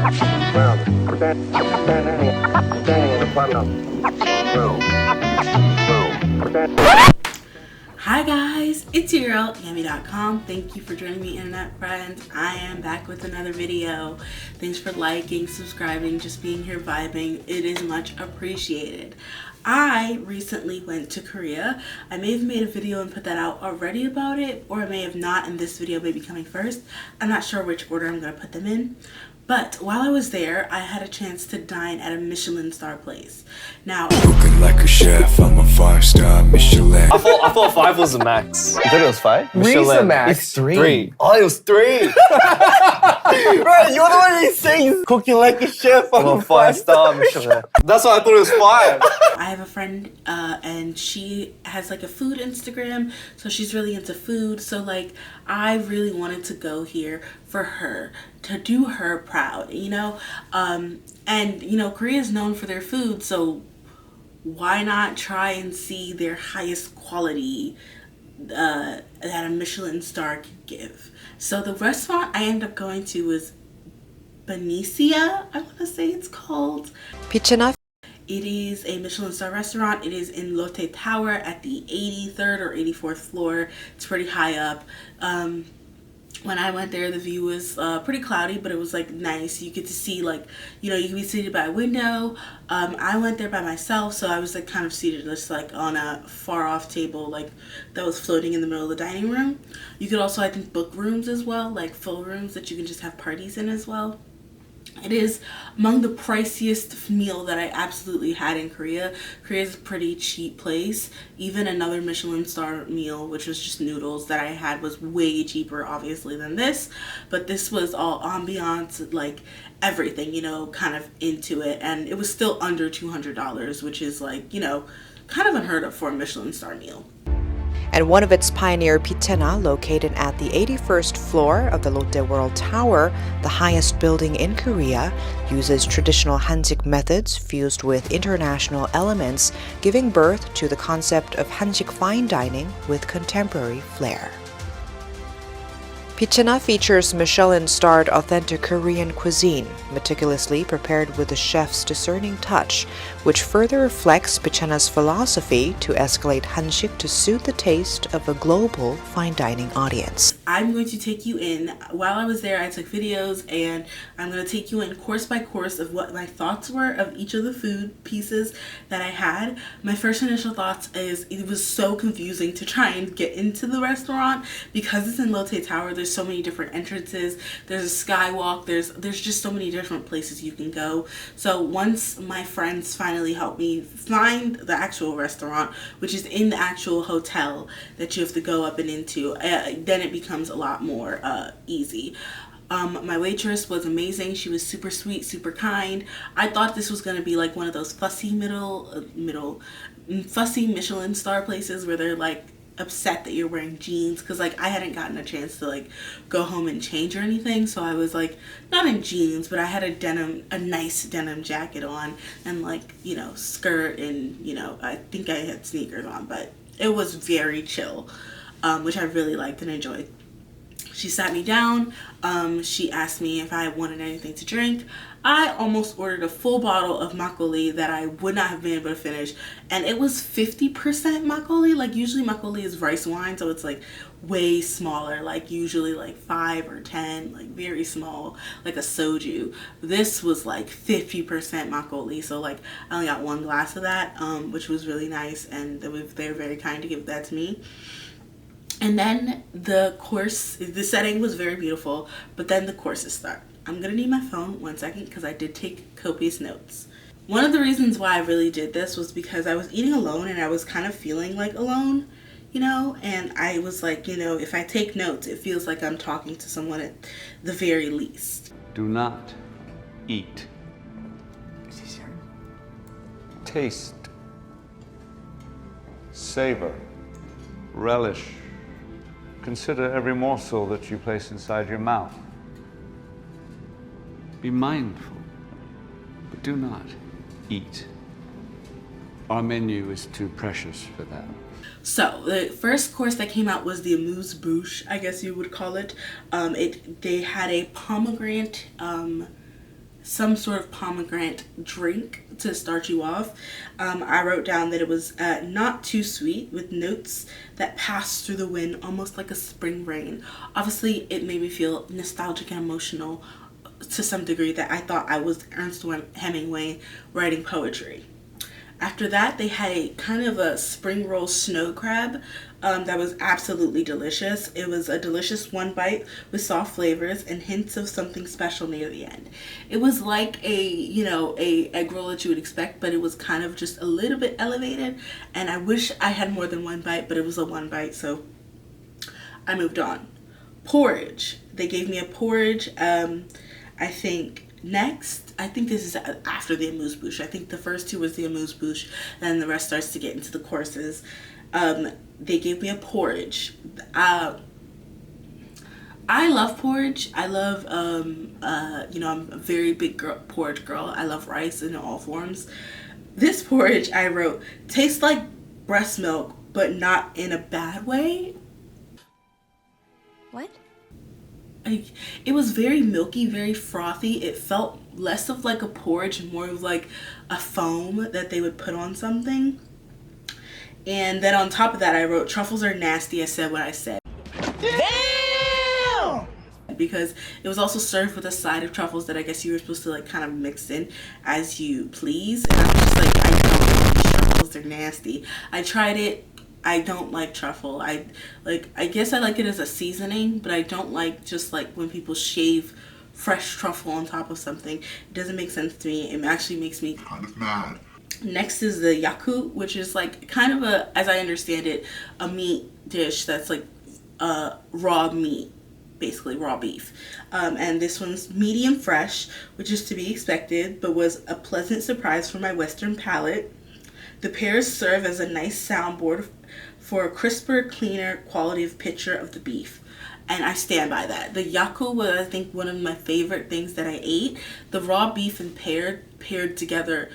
Hi guys, it's your girl, Yummy.com. Thank you for joining me, internet friends. I am back with another video. Thanks for liking, subscribing, just being here vibing. It is much appreciated. I recently went to Korea. I may have made a video and put that out already about it, or I may have not, and this video may be coming first. I'm not sure which order I'm going to put them in. But while I was there, I had a chance to dine at a Michelin star place. Now, cooking like a chef, I'm a 5-star Michelin. I thought 5 was the max. You thought it was 5? Michelin. The max. It's 3. Oh, it was 3. Bro, you're the one who sings cooking like a chef. I'm a 5-star Michelin. That's why I thought it was 5. I have a friend and she has like a food Instagram, so she's really into food. So like I really wanted to go here for her, to do her proud, you know? And you know, Korea is known for their food, so why not try and see their highest quality that a Michelin star can give? So the restaurant I ended up going to was Bicena, I want to say it's called. Bicena. It is a Michelin star restaurant. It is in Lotte Tower at the 83rd or 84th floor. It's pretty high up. When I went there, the view was pretty cloudy, but it was like nice. You get to see, like, you know, you can be seated by a window. I went there by myself, so I was like kind of seated just like on a far off table, like that was floating in the middle of the dining room. You could also, I think, book rooms as well, like full rooms that you can just have parties in as well. It is among the priciest meal that I absolutely had in Korea. Korea is a pretty cheap place. Even another Michelin star meal, which was just noodles, that I had was way cheaper, obviously, than this. But this was all ambiance, like everything, you know, kind of into it. And it was still under $200, which is like, you know, kind of unheard of for a Michelin star meal. And one of its pioneer Bicena, located at the 81st floor of the Lotte World Tower, the highest building in Korea, uses traditional Hansik methods fused with international elements, giving birth to the concept of Hansik fine dining with contemporary flair. Bicena features Michelin-starred authentic Korean cuisine, meticulously prepared with the chef's discerning touch, which further reflects Bicena's philosophy to escalate Hansik to suit the taste of a global fine dining audience. I'm going to take you in. While I was there, I took videos, and I'm going to take you in course by course of what my thoughts were of each of the food pieces that I had. My first initial thoughts is it was so confusing to try and get into the restaurant because it's in Lotte Tower. There's so many different entrances. There's a skywalk. There's just so many different places you can go. So once my friends finally helped me find the actual restaurant, which is in the actual hotel that you have to go up and into, then it becomes a lot more easy. My waitress was amazing. She was super sweet, super kind. I thought this was going to be like one of those fussy fussy Michelin star places where they're like upset that you're wearing jeans, because like I hadn't gotten a chance to like go home and change or anything, so I was like not in jeans, but I had a nice denim jacket on and like, you know, skirt, and you know, I think I had sneakers on, but it was very chill, which I really liked and enjoyed. She sat me down. She asked me if I wanted anything to drink. I almost ordered a full bottle of makgeolli that I would not have been able to finish, and it was 50% makgeolli. Like usually makgeolli is rice wine, so it's like way smaller, like usually like 5 or 10, like very small, like a soju. This was like 50% makgeolli, so like I only got one glass of that, which was really nice, and they were very kind to give that to me. And then the setting was very beautiful, but then the courses start. I'm gonna need my phone 1 second because I did take copious notes. One of the reasons why I really did this was because I was eating alone and I was kind of feeling like alone, you know, and I was like, you know, if I take notes, it feels like I'm talking to someone at the very least. Do not eat. Taste. Savor. Relish. Consider every morsel that you place inside your mouth. Be mindful, but do not eat. Our menu is too precious for that. So the first course that came out was the amuse-bouche, I guess you would call it. They had a pomegranate some sort of pomegranate drink to start you off. I wrote down that it was not too sweet, with notes that passed through the wind almost like a spring rain. Obviously, it made me feel nostalgic and emotional to some degree, that I thought I was Ernest Hemingway writing poetry. After that, they had a kind of a spring roll snow crab that was absolutely delicious. It was a delicious one bite with soft flavors and hints of something special near the end. It was like a egg roll that you would expect, but it was kind of just a little bit elevated, and I wish I had more than one bite, but it was a one bite, so I moved on. Porridge. They gave me a porridge. I think this is after the amuse-bouche. I think the first two was the amuse-bouche, then the rest starts to get into the courses. They gave me a porridge. I love porridge. I love, I'm a very big porridge girl. I love rice in all forms. This porridge, I wrote, tastes like breast milk, but not in a bad way. What? It was very milky, very frothy. It felt less of like a porridge and more of like a foam that they would put on something. And then on top of that, I wrote, truffles are nasty. I said what I said. Damn! Because it was also served with a side of truffles that I guess you were supposed to like kind of mix in as you please. And I was just like, I don't like these truffles. They're nasty. I tried it. I don't like truffle. I guess I like it as a seasoning, but I don't like just like when people shave fresh truffle on top of something. It doesn't make sense to me. It actually makes me kind of mad. Next is the yaku, which is like kind of a, as I understand it, a meat dish that's like raw meat, basically raw beef. And this one's medium fresh, which is to be expected, but was a pleasant surprise for my Western palate. The pears serve as a nice soundboard for a crisper, cleaner quality of picture of the beef. And I stand by that. The yaku was, I think, one of my favorite things that I ate. The raw beef and pear paired together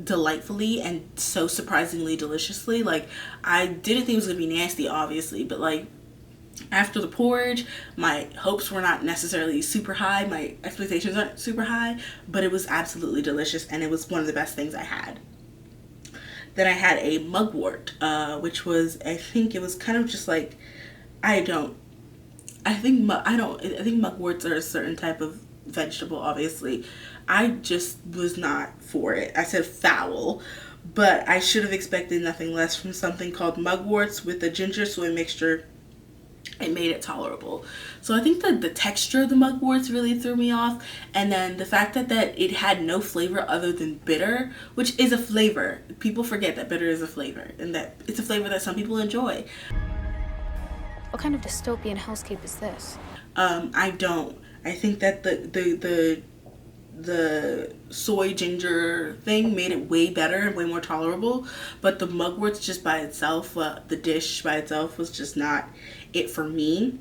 delightfully and so surprisingly deliciously. Like, I didn't think it was gonna be nasty, obviously, but like after the porridge, my hopes were not necessarily super high, my expectations aren't super high, but it was absolutely delicious and it was one of the best things I had. Then I had a mugwort, which was, I think it was kind of just like, I think mugworts are a certain type of vegetable, obviously. I just was not for it. I said foul, but I should have expected nothing less from something called mugworts with a ginger soy mixture. It made it tolerable. So I think that the texture of the mugworts really threw me off, and then the fact that it had no flavor other than bitter, which is a flavor. People forget that bitter is a flavor, and that it's a flavor that some people enjoy. What kind of dystopian hellscape is this? I don't. I think that the soy ginger thing made it way better and way more tolerable, but the mugworts just by itself, the dish by itself was just not it for me.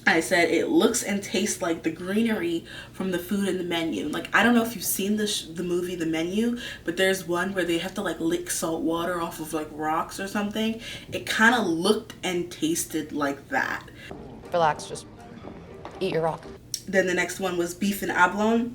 I said it looks and tastes like the greenery from the food in the menu. Like, I don't know if you've seen the movie The Menu, but there's one where they have to like lick salt water off of like rocks or something. It kind of looked and tasted like that. Relax, just eat your rock. Then the next one was beef and ablon.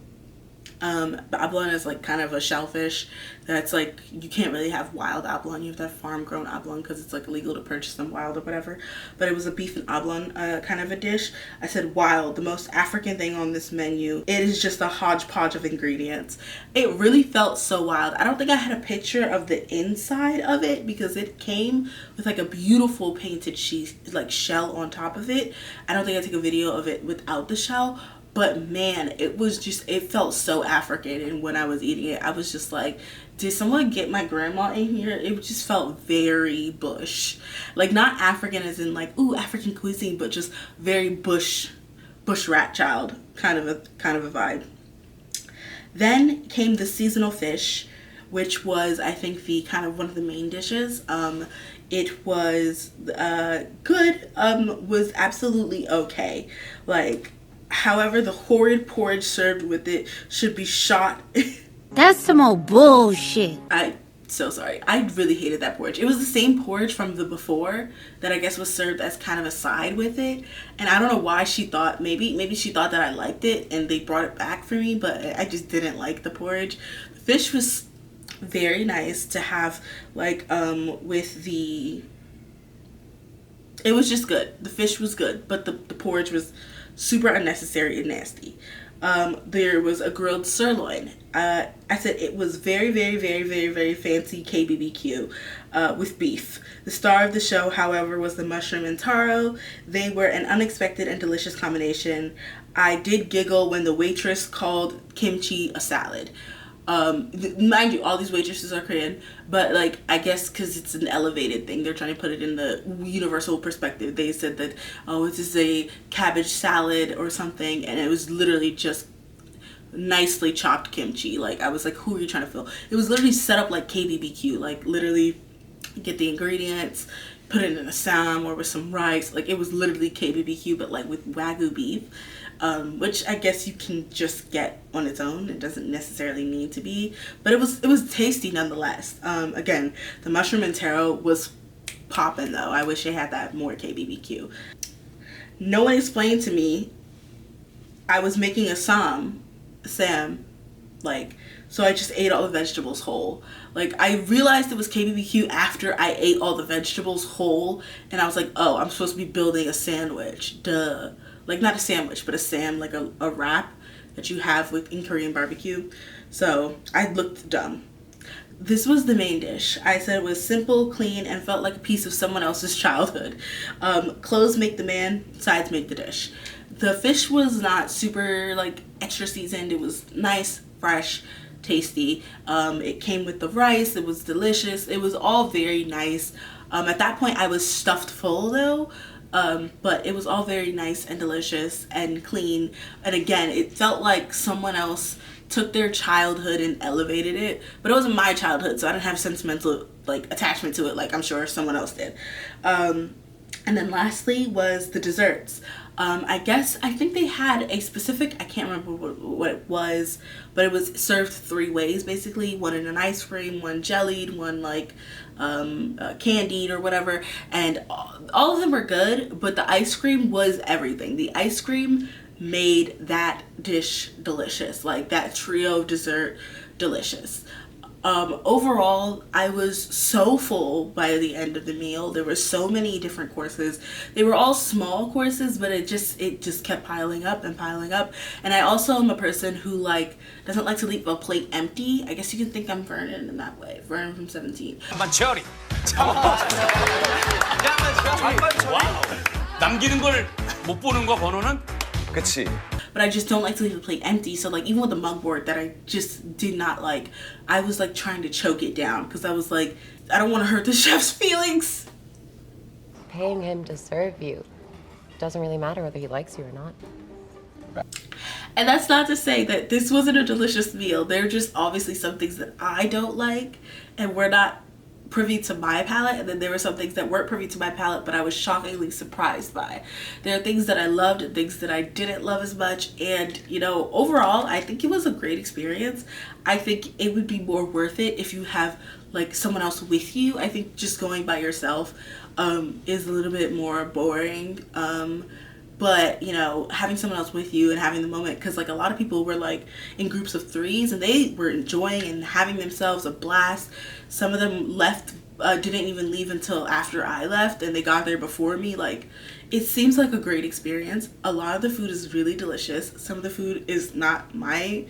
Ablon is like kind of a shellfish that's like, you can't really have wild ablon. You have to have farm grown ablon because it's like illegal to purchase them wild or whatever. But it was a beef and ablon kind of a dish. I said wild, the most African thing on this menu. It is just a hodgepodge of ingredients. It really felt so wild. I don't think I had a picture of the inside of it because it came with like a beautiful painted shell on top of it. I don't think I took a video of it without the shell. But man, it felt so African, and when I was eating it, I was just like, did someone get my grandma in here? It just felt very bush. Like, not African as in like, ooh, African cuisine, but just very bush rat child kind of a vibe. Then came the seasonal fish, which was, I think, the kind of one of the main dishes. It was good, was absolutely okay. Like, however, the horrid porridge served with it should be shot. That's some old bullshit. so sorry. I really hated that porridge. It was the same porridge from the before that I guess was served as kind of a side with it. And I don't know why she thought, maybe she thought that I liked it and they brought it back for me, but I just didn't like the porridge. The fish was very nice to have, like, with the, it was just good. The fish was good, but the porridge was super unnecessary and nasty. There was a grilled sirloin. I said it was very, very, very, very, very fancy KBBQ with beef. The star of the show, however, was the mushroom and taro. They were an unexpected and delicious combination. I did giggle when the waitress called kimchi a salad. Mind you, all these waitresses are Korean, but like, I guess because it's an elevated thing, they're trying to put it in the universal perspective. They said that, oh, this is a cabbage salad or something, and it was literally just nicely chopped kimchi. Like, I was like, who are you trying to fill? It was literally set up like KBBQ, like literally get the ingredients, put it in a sam or with some rice. Like, it was literally KBBQ, but like with Wagyu beef. Which I guess you can just get on its own. It doesn't necessarily need to be, but it was tasty nonetheless. Again, the mushroom and taro was popping though. I wish I had that more KBBQ. No one explained to me I was making a sam, like, so I just ate all the vegetables whole. Like, I realized it was KBBQ after I ate all the vegetables whole, and I was like, oh, I'm supposed to be building a sandwich, duh. Like, not a sandwich, but a sam, like a wrap that you have in Korean barbecue. So I looked dumb. This was the main dish. I said it was simple, clean, and felt like a piece of someone else's childhood. Clothes make the man, sides make the dish. The fish was not super, like, extra seasoned. It was nice, fresh, tasty. It came with the rice. It was delicious. It was all very nice. At that point, I was stuffed full, though. But it was all very nice and delicious and clean. And again, it felt like someone else took their childhood and elevated it. But it wasn't my childhood, so I didn't have sentimental, like, attachment to it like I'm sure someone else did. And then lastly was the desserts. I think they had a specific, I can't remember what it was, but it was served 3 ways basically. One in an ice cream, one jellied, one like candied or whatever. And all of them were good, but the ice cream was everything. The ice cream made that dish delicious, like that trio of dessert delicious. Overall, I was so full by the end of the meal. There were so many different courses. They were all small courses, but it just kept piling up and piling up. And I also am a person who like doesn't like to leave a plate empty. I guess you can think I'm Vernon in that way. Vernon from 17. 만철이. 와우. 남기는 걸 못 보는 거 번호는? 그치. But I just don't like to leave the plate empty. So like even with the mugboard that I just did not like, I was like trying to choke it down because I was like, I don't want to hurt the chef's feelings. Paying him to serve you. Doesn't really matter whether he likes you or not. And that's not to say that this wasn't a delicious meal. There are just obviously some things that I don't like and were not privy to my palate, and then there were some things that weren't privy to my palate but I was shockingly surprised by. There are things that I loved and things that I didn't love as much, and you know, overall I think it was a great experience. I think it would be more worth it if you have like someone else with you. I think just going by yourself is a little bit more boring. But you know, having someone else with you and having the moment, because like a lot of people were like in groups of 3s and they were enjoying and having themselves a blast. Some of them left, didn't even leave until after I left, and they got there before me. Like, it seems like a great experience. A lot of the food is really delicious. Some of the food is not my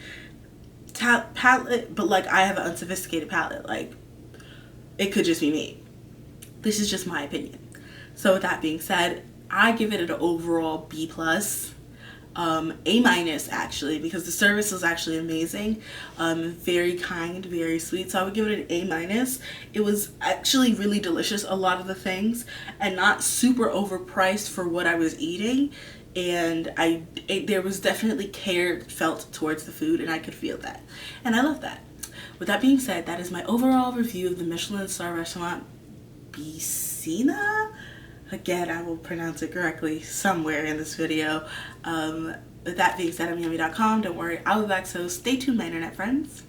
palate, but like I have an unsophisticated palate. Like, it could just be me. This is just my opinion. So with that being said, I give it an overall B+, A- actually, because the service was actually amazing, very kind, very sweet. So I would give it an A-. It was actually really delicious, a lot of the things, and not super overpriced for what I was eating. And there was definitely care felt towards the food, and I could feel that, and I love that. With that being said, that is my overall review of the Michelin star restaurant Bicena. Again, I will pronounce it correctly somewhere in this video. With that being said, I'm yummy.com. Don't worry, I'll be back, so stay tuned, my internet friends.